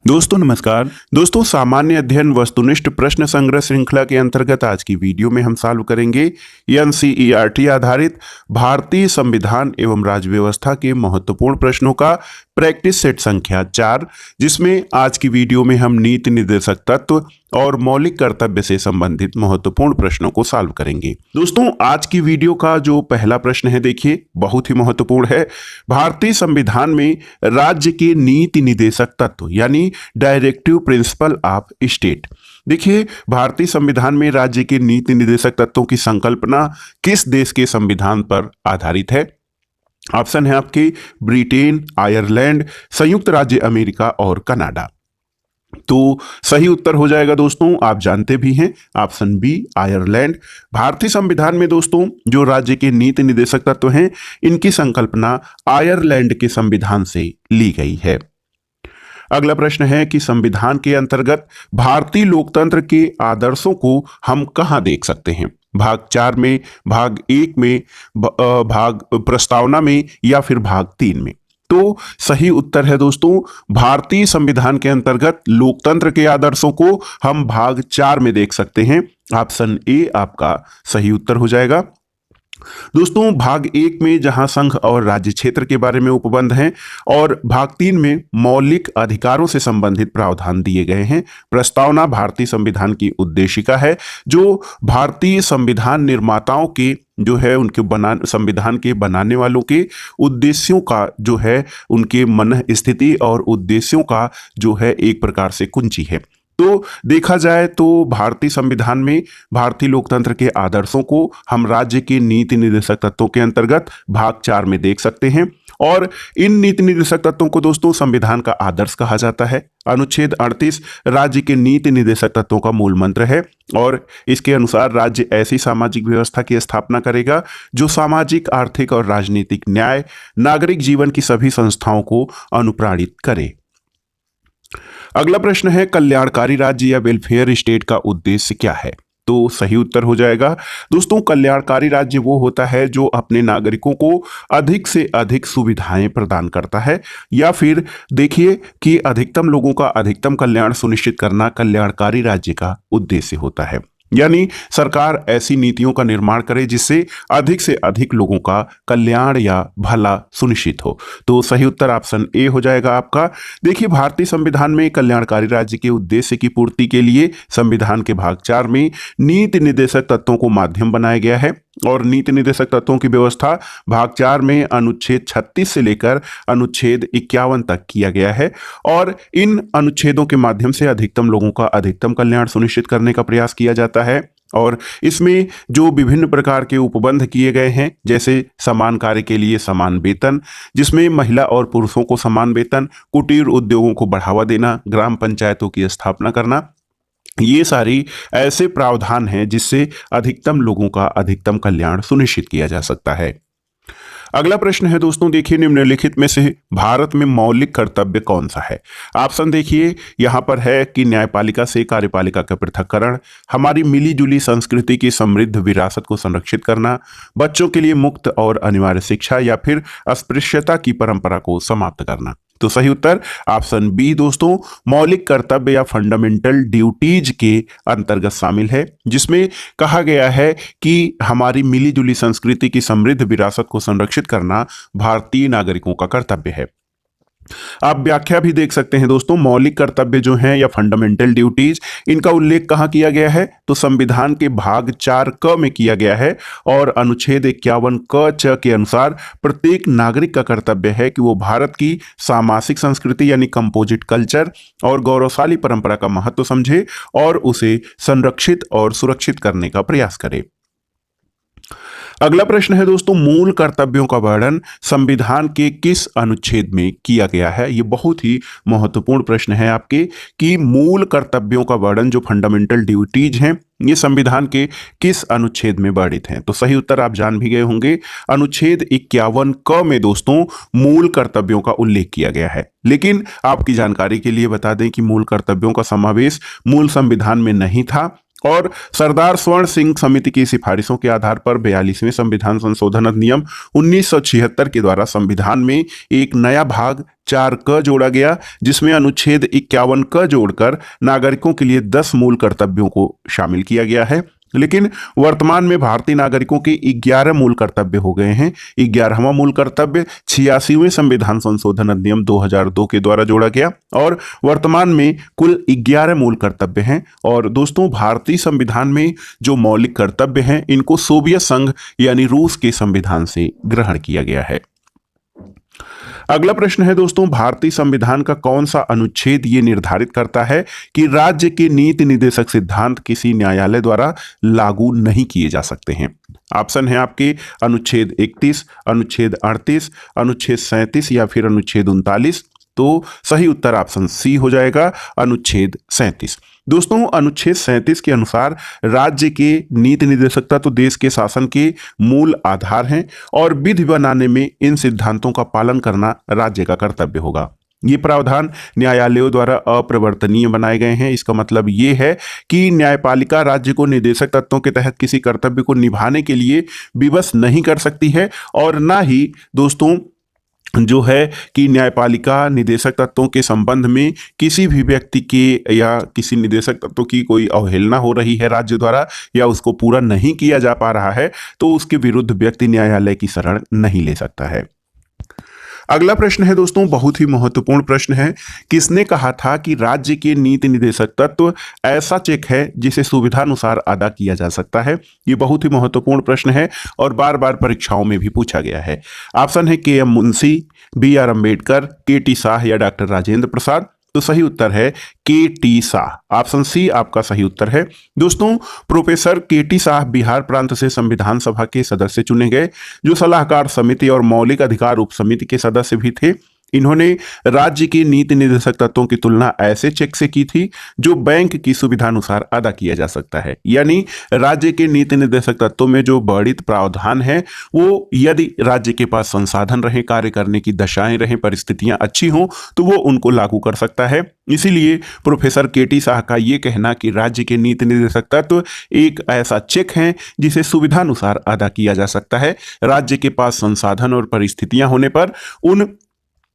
दोस्तों नमस्कार। दोस्तों सामान्य अध्ययन वस्तुनिष्ठ प्रश्न संग्रह श्रृंखला के अंतर्गत आज की वीडियो में हम सॉल्व करेंगे एनसीईआरटी आधारित भारतीय संविधान एवं राज्य व्यवस्था के महत्वपूर्ण प्रश्नों का प्रैक्टिस सेट संख्या 4, जिसमें आज की वीडियो में हम नीति निर्देशक तत्व और मौलिक कर्तव्य से संबंधित महत्वपूर्ण प्रश्नों को सॉल्व करेंगे। दोस्तों आज की वीडियो का जो पहला प्रश्न है, देखिए बहुत ही महत्वपूर्ण है। भारतीय संविधान में राज्य के नीति निर्देशक तत्व यानी डायरेक्टिव प्रिंसिपल ऑफ स्टेट। देखिए भारतीय संविधान में राज्य के नीति निर्देशक तत्वों की संकल्पना किस देश के संविधान पर आधारित है? ऑप्शन है आपके ब्रिटेन, आयरलैंड, संयुक्त राज्य अमेरिका और कनाडा। तो सही उत्तर हो जाएगा दोस्तों, आप जानते भी हैं, ऑप्शन बी आयरलैंड। भारतीय संविधान में दोस्तों जो राज्य के नीति निर्देशक तत्व हैं, इनकी संकल्पना आयरलैंड के संविधान से ली गई है। अगला प्रश्न है कि संविधान के अंतर्गत भारतीय लोकतंत्र के आदर्शों को हम कहां देख सकते हैं? भाग 4 में, भाग 1 में, भाग प्रस्तावना में या फिर भाग 3 में? तो सही उत्तर है दोस्तों, भारतीय संविधान के अंतर्गत लोकतंत्र के आदर्शों को हम भाग 4 में देख सकते हैं। ऑप्शन ए आपका सही उत्तर हो जाएगा। दोस्तों भाग 1 में जहां संघ और राज्य क्षेत्र के बारे में उपबंध हैं और भाग 3 में मौलिक अधिकारों से संबंधित प्रावधान दिए गए हैं। प्रस्तावना भारतीय संविधान की उद्देशिका है, जो भारतीय संविधान निर्माताओं के जो है उनके संविधान के बनाने वालों के उद्देश्यों का जो है, उनके मन स्थिति और उद्देश्यों का जो है एक प्रकार से कुंजी है। तो देखा जाए तो भारतीय संविधान में भारतीय लोकतंत्र के आदर्शों को हम राज्य के नीति निर्देशक तत्वों के अंतर्गत भाग 4 में देख सकते हैं। और इन नीति निर्देशक तत्वों को दोस्तों संविधान का आदर्श कहा जाता है। अनुच्छेद 38 राज्य के नीति निर्देशक तत्वों का मूल मंत्र है और इसके अनुसार राज्य ऐसी सामाजिक व्यवस्था की स्थापना करेगा जो सामाजिक, आर्थिक और राजनीतिक न्याय, नागरिक जीवन की सभी संस्थाओं को अनुप्राणित करे। अगला प्रश्न है कल्याणकारी राज्य या वेलफेयर स्टेट का उद्देश्य क्या है? तो सही उत्तर हो जाएगा दोस्तों, कल्याणकारी राज्य वो होता है जो अपने नागरिकों को अधिक से अधिक सुविधाएं प्रदान करता है, या फिर देखिए कि अधिकतम लोगों का अधिकतम कल्याण सुनिश्चित करना कल्याणकारी राज्य का उद्देश्य होता है। यानी सरकार ऐसी नीतियों का निर्माण करे जिससे अधिक से अधिक लोगों का कल्याण या भला सुनिश्चित हो। तो सही उत्तर ऑप्शन ए हो जाएगा आपका। देखिए भारतीय संविधान में कल्याणकारी राज्य के उद्देश्य की पूर्ति के लिए संविधान के भाग 4 में नीति निर्देशक तत्वों को माध्यम बनाया गया है और नीति निर्देशक तत्वों की व्यवस्था भाग 4 में अनुच्छेद 36 से लेकर अनुच्छेद 51 तक किया गया है और इन अनुच्छेदों के माध्यम से अधिकतम लोगों का अधिकतम कल्याण सुनिश्चित करने का प्रयास किया जाता है। और इसमें जो विभिन्न प्रकार के उपबंध किए गए हैं, जैसे समान कार्य के लिए समान वेतन, जिसमें महिला और पुरुषों को समान वेतन, कुटीर उद्योगों को बढ़ावा देना, ग्राम पंचायतों की स्थापना करना, ये सारी ऐसे प्रावधान हैं जिससे अधिकतम लोगों का अधिकतम कल्याण सुनिश्चित किया जा सकता है। अगला प्रश्न है दोस्तों, देखिए निम्नलिखित में से भारत में मौलिक कर्तव्य कौन सा है? ऑप्शन देखिए यहां पर है कि न्यायपालिका से कार्यपालिका का पृथक्करण, हमारी मिली जुली संस्कृति की समृद्ध विरासत को संरक्षित करना, बच्चों के लिए मुक्त और अनिवार्य शिक्षा, या फिर अस्पृश्यता की परंपरा को समाप्त करना। तो सही उत्तर ऑप्शन बी दोस्तों, मौलिक कर्तव्य या फंडामेंटल ड्यूटीज के अंतर्गत शामिल है, जिसमें कहा गया है कि हमारी मिली जुली संस्कृति की समृद्ध विरासत को संरक्षित करना भारतीय नागरिकों का कर्तव्य है। आप व्याख्या भी देख सकते हैं दोस्तों, मौलिक कर्तव्य जो हैं या फंडामेंटल ड्यूटीज, इनका उल्लेख कहाँ किया गया है? तो संविधान के भाग 4 क में किया गया है और अनुच्छेद 51 क च के अनुसार प्रत्येक नागरिक का कर्तव्य है कि वो भारत की सामाजिक संस्कृति यानी कंपोजिट कल्चर और गौरवशाली परंपरा का महत्व समझे और उसे संरक्षित और सुरक्षित करने का प्रयास करे। अगला प्रश्न है दोस्तों, मूल कर्तव्यों का वर्णन संविधान के किस अनुच्छेद में किया गया है? ये बहुत ही महत्वपूर्ण प्रश्न है आपके कि मूल कर्तव्यों का वर्णन जो फंडामेंटल ड्यूटीज हैं, ये संविधान के किस अनुच्छेद में वर्णित हैं? तो सही उत्तर आप जान भी गए होंगे, अनुच्छेद 51 क में दोस्तों मूल कर्तव्यों का उल्लेख किया गया है। लेकिन आपकी जानकारी के लिए बता दें कि मूल कर्तव्यों का समावेश मूल संविधान में नहीं था और सरदार स्वर्ण सिंह समिति की सिफारिशों के आधार पर 42वें संविधान संशोधन अधिनियम 1976 के द्वारा संविधान में एक नया भाग 4 क जोड़ा गया, जिसमें अनुच्छेद 51 क जोड़कर नागरिकों के लिए 10 मूल कर्तव्यों को शामिल किया गया है। लेकिन वर्तमान में भारतीय नागरिकों के 11 मूल कर्तव्य हो गए हैं। 11वां मूल कर्तव्य 86वें संविधान संशोधन अधिनियम 2002 के द्वारा जोड़ा गया और वर्तमान में कुल 11 मूल कर्तव्य हैं। और दोस्तों, भारतीय संविधान में जो मौलिक कर्तव्य हैं, इनको सोवियत संघ यानी रूस के संविधान से ग्रहण किया गया है। अगला प्रश्न है दोस्तों, भारतीय संविधान का कौन सा अनुच्छेद ये निर्धारित करता है कि राज्य के नीति निर्देशक सिद्धांत किसी न्यायालय द्वारा लागू नहीं किए जा सकते हैं? ऑप्शन है आपके अनुच्छेद 31, अनुच्छेद 38, अनुच्छेद 37 या फिर अनुच्छेद 39। तो सही उत्तर ऑप्शन सी हो जाएगा, अनुच्छेद 37। दोस्तों, अनुच्छेद 37 के अनुसार राज्य के नीति निर्देशक तत्व देश के शासन के मूल आधार हैं और विधि बनाने में इन सिद्धांतों का पालन करना राज्य का कर्तव्य होगा। ये प्रावधान न्यायालयों द्वारा अप्रवर्तनीय बनाए गए हैं। इसका मतलब ये है कि न्यायपालिका राज्य को निर्देशक तत्वों के तहत किसी कर्तव्य को निभाने के लिए विवश नहीं कर सकती है और ना ही दोस्तों जो है कि न्यायपालिका निदेशक तत्वों के संबंध में किसी भी व्यक्ति के या किसी निदेशक तत्व की कोई अवहेलना हो रही है राज्य द्वारा या उसको पूरा नहीं किया जा पा रहा है तो उसके विरुद्ध व्यक्ति न्यायालय की शरण नहीं ले सकता है। अगला प्रश्न है दोस्तों, बहुत ही महत्वपूर्ण प्रश्न है। किसने कहा था कि राज्य के नीति निर्देशक तत्व ऐसा चेक है जिसे सुविधानुसार अदा किया जा सकता है? ये बहुत ही महत्वपूर्ण प्रश्न है और बार बार परीक्षाओं में भी पूछा गया है। ऑप्शन है K M Munshi, B R Ambedkar, K T Shah या डॉक्टर राजेंद्र प्रसाद। तो सही उत्तर है के टी शाह, ऑप्शन सी आपका सही उत्तर है। दोस्तों, प्रोफेसर के टी शाह बिहार प्रांत से संविधान सभा के सदस्य चुने गए, जो सलाहकार समिति और मौलिक अधिकार उप समिति के सदस्य भी थे। इन्होंने राज्य के नीति निर्देशक तत्वों की तुलना ऐसे चेक से की थी जो बैंक की सुविधानुसार अदा किया जा सकता है। यानी राज्य के नीति निर्देशक तत्वों में जो वर्णित प्रावधान है वो यदि राज्य के पास संसाधन रहे, कार्य करने की दशाएं रहें, परिस्थितियां अच्छी हों तो वो उनको लागू कर सकता है। इसीलिए प्रोफेसर के टी शाह का ये कहना कि राज्य के नीति निर्देशक तत्व एक ऐसा चेक है जिसे सुविधानुसार अदा किया जा सकता है। राज्य के पास संसाधन और परिस्थितियां होने पर उन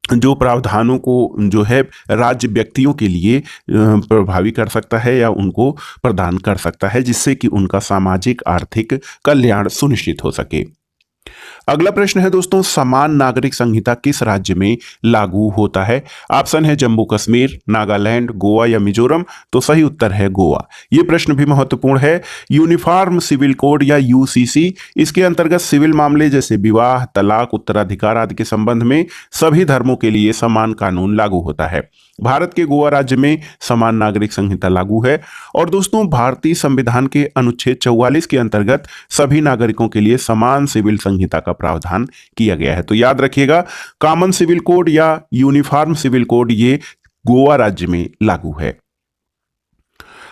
जो प्रावधानों को जो है राज्य व्यक्तियों के लिए प्रभावी कर सकता है या उनको प्रदान कर सकता है, जिससे कि उनका सामाजिक आर्थिक कल्याण सुनिश्चित हो सके। अगला प्रश्न है दोस्तों, समान नागरिक संहिता किस राज्य में लागू होता है? ऑप्शन है जम्मू कश्मीर, नागालैंड, गोवा या मिजोरम। तो सही उत्तर है गोवा। ये प्रश्न भी महत्वपूर्ण है। यूनिफॉर्म सिविल कोड या यूसीसी, इसके अंतर्गत सिविल मामले जैसे विवाह, तलाक, उत्तराधिकार आदि के संबंध में सभी धर्मों के लिए समान कानून लागू होता है। भारत के गोवा राज्य में समान नागरिक संहिता लागू है। और दोस्तों, भारतीय संविधान के अनुच्छेद 44 के अंतर्गत सभी नागरिकों के लिए समान सिविल संहिता का प्रावधान किया गया है। तो याद रखिएगा, कॉमन सिविल कोड या यूनिफॉर्म सिविल कोड ये गोवा राज्य में लागू है।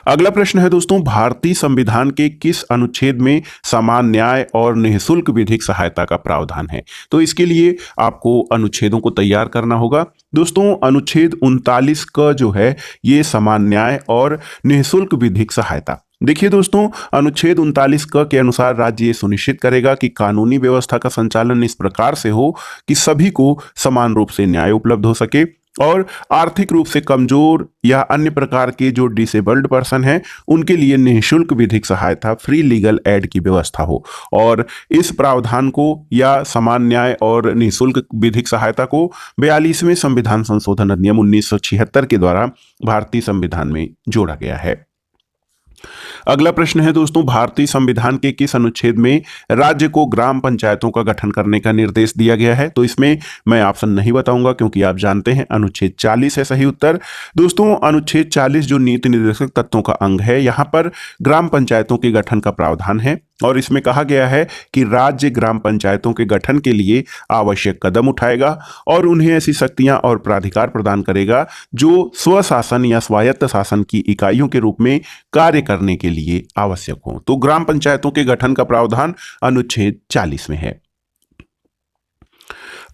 अगला प्रश्न है दोस्तों, भारतीय संविधान के किस अनुच्छेद में समान न्याय और निःशुल्क विधिक सहायता का प्रावधान है? तो इसके लिए आपको अनुच्छेदों को तैयार करना होगा। दोस्तों, अनुच्छेद 39 का जो है ये समान न्याय और निःशुल्क विधिक सहायता। देखिए दोस्तों, अनुच्छेद 39 क के अनुसार राज्य ये सुनिश्चित करेगा कि कानूनी व्यवस्था का संचालन इस प्रकार से हो कि सभी को समान रूप से न्याय उपलब्ध हो सके और आर्थिक रूप से कमजोर या अन्य प्रकार के जो डिसेबल्ड पर्सन हैं उनके लिए निःशुल्क विधिक सहायता, फ्री लीगल एड की व्यवस्था हो। और इस प्रावधान को या समान न्याय और निःशुल्क विधिक सहायता को 42वें संविधान संशोधन अधिनियम 1976 के द्वारा भारतीय संविधान में जोड़ा गया है। अगला प्रश्न है दोस्तों, भारतीय संविधान के किस अनुच्छेद में राज्य को ग्राम पंचायतों का गठन करने का निर्देश दिया गया है? तो इसमें मैं ऑप्शन नहीं बताऊंगा क्योंकि आप जानते हैं अनुच्छेद 40 है सही उत्तर। दोस्तों, अनुच्छेद 40 जो नीति निर्देशक तत्वों का अंग है, यहाँ पर ग्राम पंचायतों के गठन का प्रावधान है और इसमें कहा गया है कि राज्य ग्राम पंचायतों के गठन के लिए आवश्यक कदम उठाएगा और उन्हें ऐसी शक्तियां और प्राधिकार प्रदान करेगा जो स्वशासन या स्वायत्त शासन की इकाइयों के रूप में कार्य करने के लिए आवश्यक हो। तो ग्राम पंचायतों के गठन का प्रावधान अनुच्छेद 40 में है।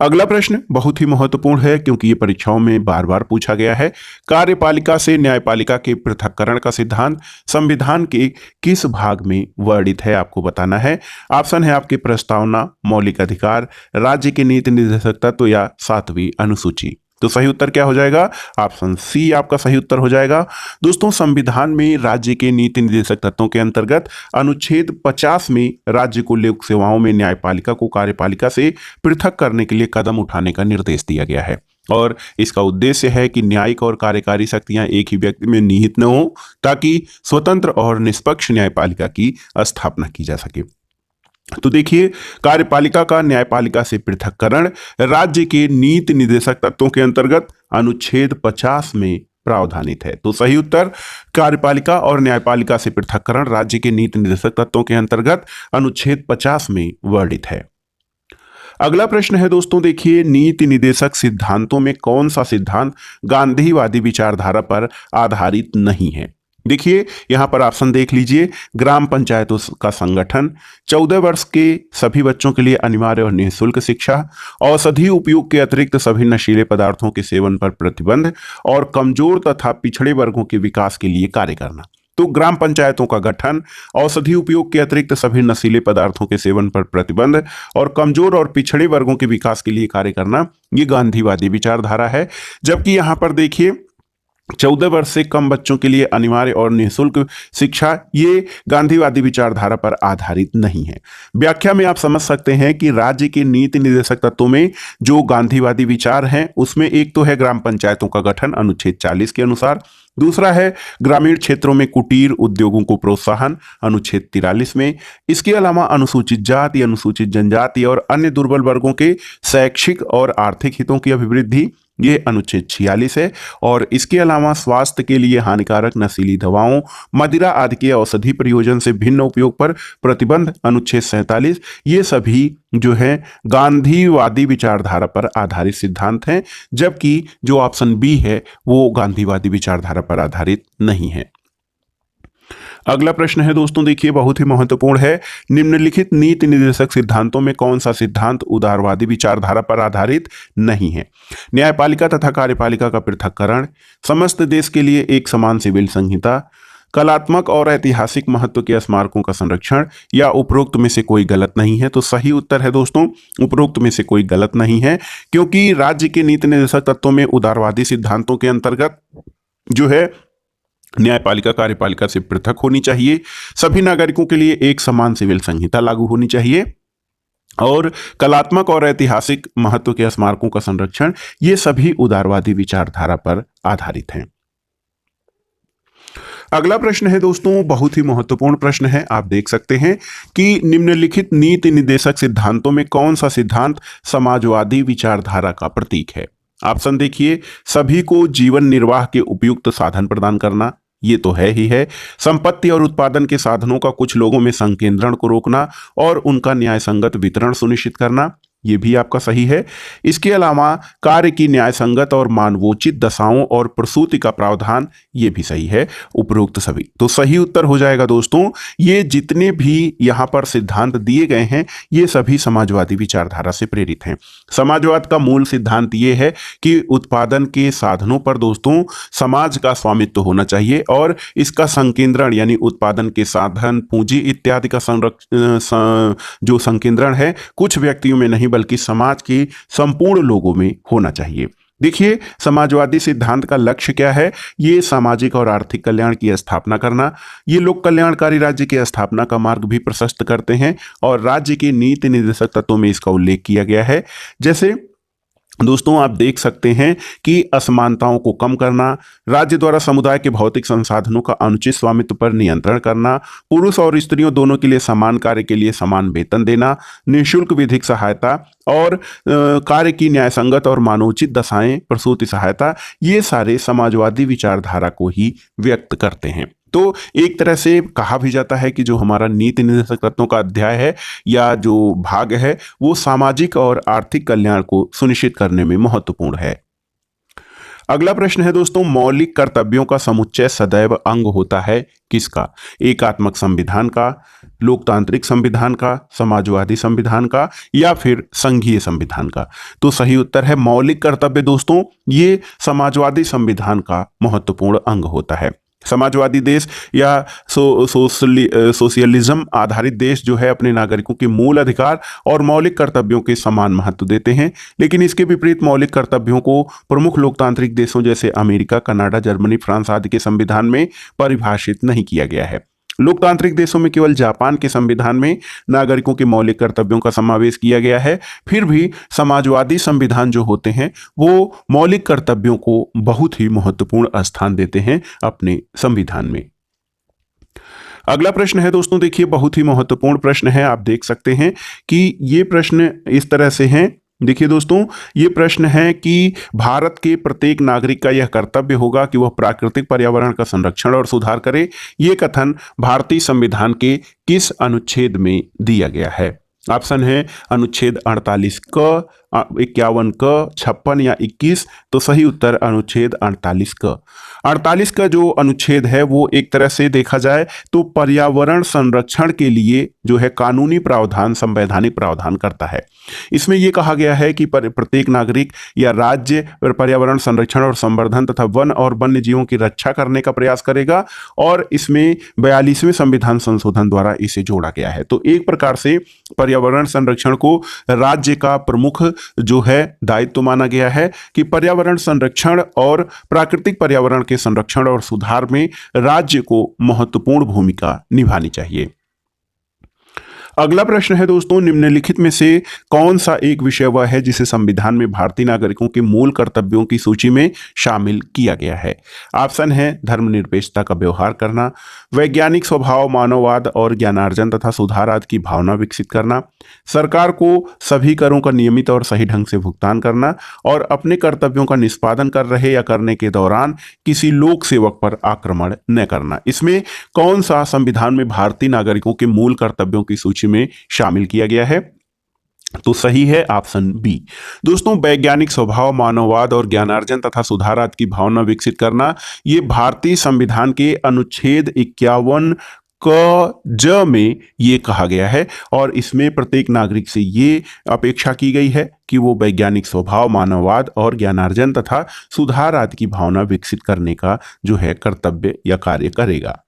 अगला प्रश्न बहुत ही महत्वपूर्ण है क्योंकि ये परीक्षाओं में बार बार पूछा गया है। कार्यपालिका से न्यायपालिका के पृथक्करण का सिद्धांत संविधान के किस भाग में वर्णित है, आपको बताना है। ऑप्शन है आपके प्रस्तावना, मौलिक अधिकार, राज्य के नीति निर्देशक तत्व या 7वीं अनुसूची। तो सही उत्तर क्या हो जाएगा? ऑप्शन सी आपका सही उत्तर हो जाएगा। दोस्तों, संविधान में राज्य के नीति निर्देशक तत्वों के अंतर्गत अनुच्छेद 50 में राज्य को लोक सेवाओं में न्यायपालिका को कार्यपालिका से पृथक करने के लिए कदम उठाने का निर्देश दिया गया है और इसका उद्देश्य है कि न्यायिक और कार्यकारी शक्तियां एक ही व्यक्ति में निहित न हो ताकि स्वतंत्र और निष्पक्ष न्यायपालिका की स्थापना की जा सके। तो देखिए, कार्यपालिका का न्यायपालिका से पृथक्करण राज्य के नीति निर्देशक तत्वों के अंतर्गत अनुच्छेद 50 में प्रावधानित है। तो सही उत्तर कार्यपालिका और न्यायपालिका से पृथक्करण राज्य के नीति निर्देशक तत्वों के अंतर्गत अनुच्छेद 50 में वर्णित है। अगला प्रश्न है दोस्तों, देखिए, नीति निर्देशक सिद्धांतों में कौन सा सिद्धांत गांधीवादी विचारधारा पर आधारित नहीं है? देखिए, यहां पर ऑप्शन देख लीजिए। ग्राम पंचायतों का संगठन, 14 वर्ष के सभी बच्चों के लिए अनिवार्य और निःशुल्क शिक्षा, औषधि उपयोग के अतिरिक्त सभी नशीले पदार्थों के सेवन पर प्रतिबंध और कमजोर तथा पिछड़े वर्गों के विकास के लिए कार्य करना। तो ग्राम पंचायतों का गठन, औषधि उपयोग के अतिरिक्त सभी नशीले पदार्थों के सेवन पर प्रतिबंध और कमजोर और पिछड़े वर्गों के विकास के लिए कार्य करना, ये गांधीवादी विचारधारा है। जबकि यहां पर देखिए, 14 वर्ष से कम बच्चों के लिए अनिवार्य और निःशुल्क शिक्षा, ये गांधीवादी विचारधारा पर आधारित नहीं है। व्याख्या में आप समझ सकते हैं कि राज्य के नीति निर्देशक तत्वों में जो गांधीवादी विचार हैं उसमें एक तो है ग्राम पंचायतों का गठन अनुच्छेद 40 के अनुसार, दूसरा है ग्रामीण क्षेत्रों में कुटीर उद्योगों को प्रोत्साहन अनुच्छेद 43 में, इसके अलावा अनुसूचित जाति, अनुसूचित जनजाति और अन्य दुर्बल वर्गों के शैक्षिक और आर्थिक हितों की अभिवृद्धि, ये अनुच्छेद 46 है, और इसके अलावा स्वास्थ्य के लिए हानिकारक नशीली दवाओं, मदिरा आदि के औषधि प्रयोजन से भिन्न उपयोग पर प्रतिबंध अनुच्छेद 47, ये सभी जो है गांधीवादी विचारधारा पर आधारित सिद्धांत हैं। जबकि जो ऑप्शन बी है वो गांधीवादी विचारधारा पर आधारित नहीं है। अगला प्रश्न है दोस्तों, देखिए, बहुत ही महत्वपूर्ण है। निम्नलिखित नीति निर्देशक सिद्धांतों में कौन सा सिद्धांत उदारवादी विचारधारा पर आधारित नहीं है? न्यायपालिका तथा कार्यपालिका का पृथक्करण, समस्त देश के लिए एक समान सिविल संहिता, कलात्मक और ऐतिहासिक महत्व के स्मारकों का संरक्षण, या उपरोक्त में से कोई गलत नहीं है? तो सही उत्तर है दोस्तों, उपरोक्त में से कोई गलत नहीं है, क्योंकि राज्य के नीति निर्देशक तत्वों में उदारवादी सिद्धांतों के अंतर्गत जो है न्यायपालिका कार्यपालिका से पृथक होनी चाहिए, सभी नागरिकों के लिए एक समान सिविल संहिता लागू होनी चाहिए, और कलात्मक और ऐतिहासिक महत्व के स्मारकों का संरक्षण, ये सभी उदारवादी विचारधारा पर आधारित हैं। अगला प्रश्न है दोस्तों, बहुत ही महत्वपूर्ण प्रश्न है। आप देख सकते हैं कि निम्नलिखित नीति निर्देशक सिद्धांतों में कौन सा सिद्धांत समाजवादी विचारधारा का प्रतीक है? ऑप्शन देखिए, सभी को जीवन निर्वाह के उपयुक्त साधन प्रदान करना, ये तो है ही है। संपत्ति और उत्पादन के साधनों का कुछ लोगों में संकेंद्रण को रोकना और उनका न्याय संगत वितरण सुनिश्चित करना, ये भी आपका सही है। इसके अलावा कार्य की न्याय संगत और मानवोचित दशाओं और प्रसूति का प्रावधान, ये भी सही है। उपरोक्त सभी, तो सही उत्तर हो जाएगा दोस्तों, ये जितने भी यहाँ पर सिद्धांत दिए गए हैं ये सभी समाजवादी विचारधारा से प्रेरित हैं। समाजवाद का मूल सिद्धांत ये है कि उत्पादन के साधनों पर दोस्तों समाज का स्वामित्व होना चाहिए और इसका संकेंद्रण यानी उत्पादन के साधन, पूंजी इत्यादि का जो संकेंद्रण है कुछ व्यक्तियों में नहीं बल्कि समाज के संपूर्ण लोगों में होना चाहिए। देखिए, समाजवादी सिद्धांत का लक्ष्य क्या है? ये सामाजिक और आर्थिक कल्याण की स्थापना करना, ये लोक कल्याणकारी राज्य की स्थापना का मार्ग भी प्रशस्त करते हैं और राज्य के नीति निर्देशक तत्वों में इसका उल्लेख किया गया है। जैसे दोस्तों आप देख सकते हैं कि असमानताओं को कम करना, राज्य द्वारा समुदाय के भौतिक संसाधनों का अनुचित स्वामित्व पर नियंत्रण करना, पुरुष और स्त्रियों दोनों के लिए समान कार्य के लिए समान वेतन देना, निःशुल्क विधिक सहायता और कार्य की न्यायसंगत और मानवोचित दशाएं, प्रसूति सहायता, ये सारे समाजवादी विचारधारा को ही व्यक्त करते हैं। तो एक तरह से कहा भी जाता है कि जो हमारा नीति निर्देशक तत्वों का अध्याय है या जो भाग है वो सामाजिक और आर्थिक कल्याण को सुनिश्चित करने में महत्वपूर्ण है। अगला प्रश्न है दोस्तों, मौलिक कर्तव्यों का समुच्चय सदैव अंग होता है किसका? एकात्मक संविधान का, लोकतांत्रिक संविधान का, समाजवादी संविधान का, या फिर संघीय संविधान का? तो सही उत्तर है मौलिक कर्तव्य दोस्तों, ये समाजवादी संविधान का महत्वपूर्ण अंग होता है। समाजवादी देश या सोशलिज्म आधारित देश जो है अपने नागरिकों के मूल अधिकार और मौलिक कर्तव्यों के समान महत्व देते हैं, लेकिन इसके विपरीत मौलिक कर्तव्यों को प्रमुख लोकतांत्रिक देशों जैसे अमेरिका, कनाडा, जर्मनी, फ्रांस आदि के संविधान में परिभाषित नहीं किया गया है। लोकतांत्रिक देशों में केवल जापान के संविधान में नागरिकों के मौलिक कर्तव्यों का समावेश किया गया है। फिर भी समाजवादी संविधान जो होते हैं वो मौलिक कर्तव्यों को बहुत ही महत्वपूर्ण स्थान देते हैं अपने संविधान में। अगला प्रश्न है दोस्तों, देखिए बहुत ही महत्वपूर्ण प्रश्न है। आप देख सकते हैं कि ये प्रश्न इस तरह से हैं। देखिए दोस्तों, ये प्रश्न है कि भारत के प्रत्येक नागरिक का यह कर्तव्य होगा कि वह प्राकृतिक पर्यावरण का संरक्षण और सुधार करे। ये कथन भारतीय संविधान के किस अनुच्छेद में दिया गया है? ऑप्शन है अनुच्छेद 48 क, 51 क, 56 या 21। तो सही उत्तर अनुच्छेद 48 क। 48 का जो अनुच्छेद है वो एक तरह से देखा जाए तो पर्यावरण संरक्षण के लिए जो है कानूनी प्रावधान, संवैधानिक प्रावधान करता है। इसमें यह कहा गया है कि प्रत्येक नागरिक या राज्य पर्यावरण संरक्षण और संवर्धन तथा वन और वन्य जीवों की रक्षा करने का प्रयास करेगा, और इसमें 42वें संविधान संशोधन द्वारा इसे जोड़ा गया है। तो एक प्रकार से पर्यावरण संरक्षण को राज्य का प्रमुख जो है दायित्व माना गया है कि पर्यावरण संरक्षण और प्राकृतिक पर्यावरण के संरक्षण और सुधार में राज्य को महत्वपूर्ण भूमिका निभानी चाहिए। अगला प्रश्न है दोस्तों, निम्नलिखित में से कौन सा एक विषय वह है जिसे संविधान में भारतीय नागरिकों के मूल कर्तव्यों की सूची में शामिल किया गया है? ऑप्शन है धर्मनिरपेक्षता का व्यवहार करना, वैज्ञानिक स्वभाव, मानववाद और ज्ञानार्जन तथा सुधार आदि की भावना विकसित करना, सरकार को सभी करों का नियमित और सही ढंग से भुगतान करना, और अपने कर्तव्यों का निष्पादन कर रहे या करने के दौरान किसी लोक सेवक पर आक्रमण न करना। इसमें कौन सा संविधान में भारतीय नागरिकों के मूल कर्तव्यों की सूची में शामिल किया गया है? तो सही है ऑप्शन बी। दोस्तों, वैज्ञानिक स्वभाव, मानववाद और ज्ञानार्जन तथा सुधारार्थ की भावना विकसित करना, ये भारतीय संविधान के अनुच्छेद 51 क ज में ये कहा गया है, और इसमें प्रत्येक नागरिक से ये अपेक्षा की गई है कि वो वैज्ञानिक स्वभाव, मानववाद और ज्ञानार्जन तथा सुधार आदि की भावना विकसित करने का जो है कर्तव्य या कार्य करेगा।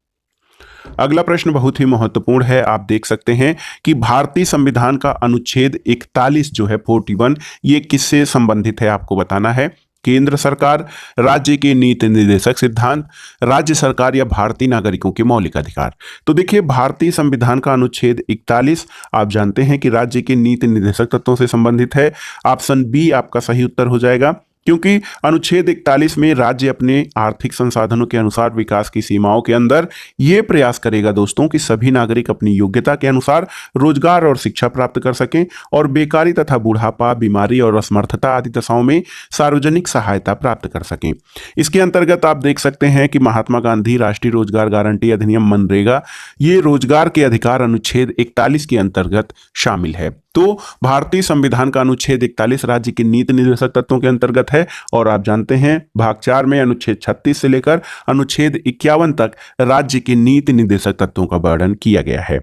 अगला प्रश्न बहुत ही महत्वपूर्ण है। आप देख सकते हैं कि भारतीय संविधान का अनुच्छेद 41 जो है 41, ये किससे संबंधित है आपको बताना है। केंद्र सरकार, राज्य के नीति निर्देशक सिद्धांत, राज्य सरकार या भारतीय नागरिकों के मौलिक अधिकार। तो देखिए, भारतीय संविधान का अनुच्छेद 41 आप जानते हैं कि राज्य के नीति निर्देशक तत्वों से संबंधित है। ऑप्शन बी आपका सही उत्तर हो जाएगा, क्योंकि अनुच्छेद 41 में राज्य अपने आर्थिक संसाधनों के अनुसार विकास की सीमाओं के अंदर ये प्रयास करेगा दोस्तों कि सभी नागरिक अपनी योग्यता के अनुसार रोजगार और शिक्षा प्राप्त कर सकें, और बेकारी तथा बुढ़ापा, बीमारी और असमर्थता आदि दशाओं में सार्वजनिक सहायता प्राप्त कर सकें। इसके अंतर्गत आप देख सकते हैं कि महात्मा गांधी राष्ट्रीय रोजगार गारंटी अधिनियम, मनरेगा, ये रोजगार के अधिकार अनुच्छेद 41 के अंतर्गत शामिल है। तो भारतीय संविधान का अनुच्छेद 41 राज्य के नीति निर्देशक तत्वों के अंतर्गत है, और आप जानते हैं भाग 4 में अनुच्छेद 36 से लेकर अनुच्छेद 51 तक राज्य के नीति निर्देशक तत्वों का वर्णन किया गया है।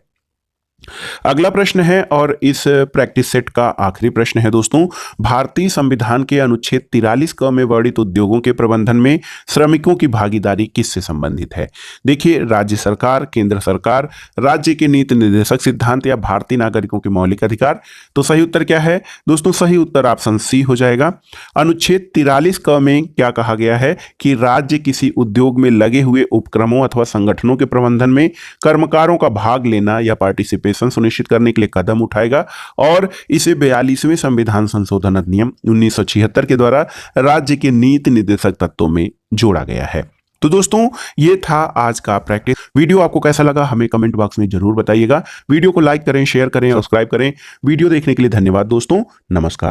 अगला प्रश्न है, और इस प्रैक्टिस सेट का आखिरी प्रश्न है दोस्तों, भारतीय संविधान के अनुच्छेद 43 क में वर्णित उद्योगों के प्रबंधन में श्रमिकों की भागीदारी किससे संबंधित है? देखिए, राज्य सरकार, केंद्र सरकार, राज्य के नीति निर्देशक सिद्धांत या भारतीय नागरिकों के मौलिक अधिकार। तो सही उत्तर क्या है दोस्तों? सही उत्तर ऑप्शन सी हो जाएगा। अनुच्छेद 43 क में क्या कहा गया है कि राज्य किसी उद्योग में लगे हुए उपक्रमों अथवा संगठनों के प्रबंधन में कर्मकारों का भाग लेना या पार्टिसिपेशन सुनिश्चित करने के लिए कदम उठाएगा, और इसे 42वें संविधान संशोधन अधिनियम 1976 के द्वारा राज्य के नीति निर्देशक तत्वों में जोड़ा गया है। तो दोस्तों, ये था आज का प्रैक्टिस वीडियो। आपको कैसा लगा हमें कमेंट बॉक्स में जरूर बताइएगा। वीडियो को लाइक करें, शेयर करें, सब्सक्राइब करें। वीडियो देखने के लिए धन्यवाद दोस्तों। नमस्कार।